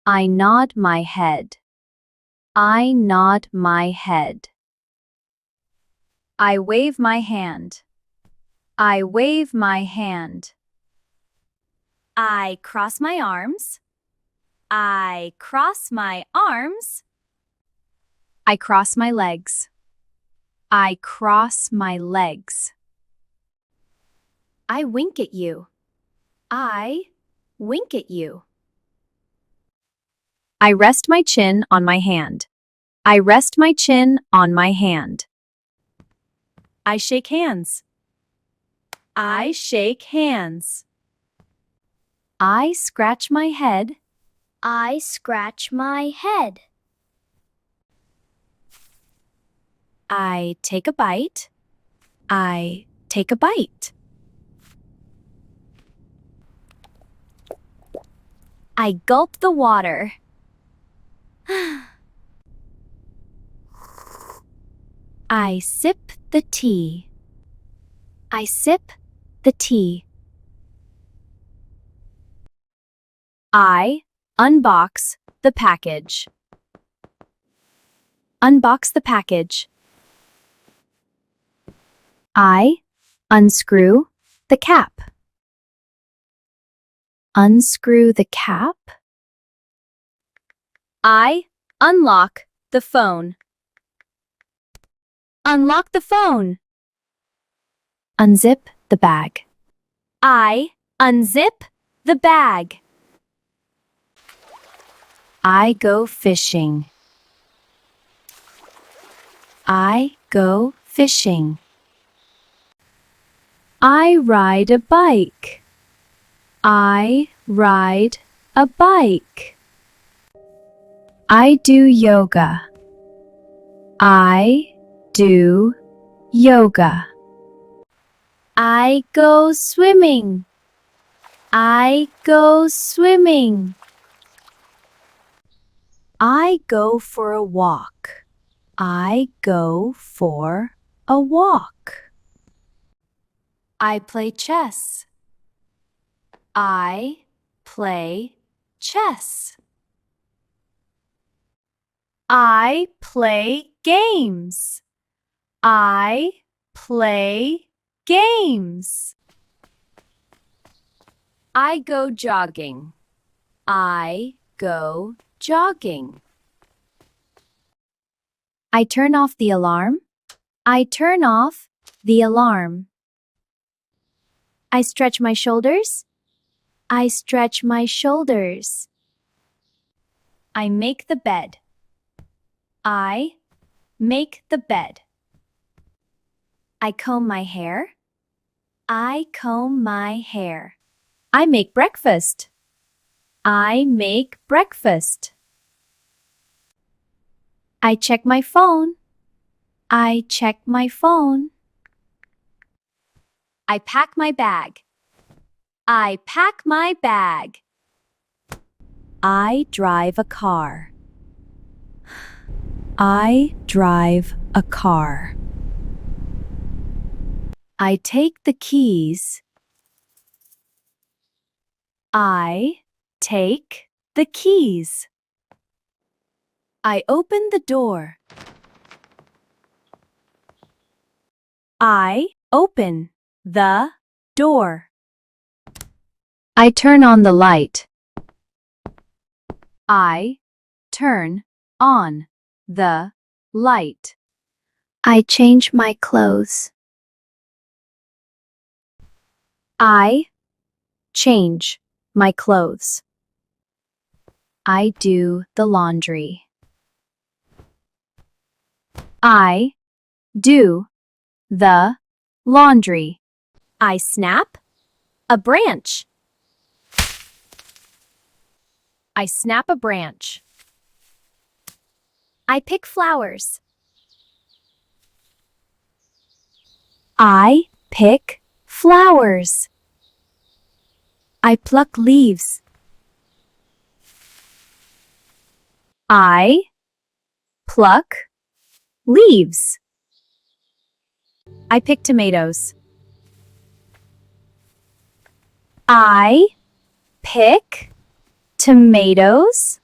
I nod my head. I nod my head. I wave my hand. I wave my hand. I cross my arms. I cross my arms. I cross my legs. I cross my legs. I wink at you. I wink at you. I rest my chin on my hand. I rest my chin on my hand. I shake hands. I shake hands. I scratch my head. I scratch my head. I take a bite. I take a bite. I gulp the water. I sip the tea. I sip the tea. I unbox the package. Unbox the package. I unscrew the cap. Unscrew the cap. I unlock the phone. Unlock the phone. Unzip the bag. I unzip the bag. I go fishing. I go fishing. I ride a bike. I ride a bike. I do yoga. I do yoga. I go swimming. I go swimming. I go for a walk. I go for a walk. I play chess. I play chess. I play games. I play games. I go jogging. I go jogging. I turn off the alarm. I turn off the alarm. I stretch my shoulders. I stretch my shoulders. I make the bed. I make the bed. I comb my hair. I comb my hair. I make breakfast. I make breakfast. I check my phone. I check my phone. I pack my bag. I pack my bag. I drive a car. I drive a car. I take the keys. I take the keys. I open the door. I open the door. I turn on the light. I turn on the light. I change my clothes. I change my clothes. I do the laundry. I do the laundry. I snap a branch. I snap a branch. I pick flowers. I pick flowers. I pluck leaves. I pluck leaves. I pick tomatoes. I pick tomatoes.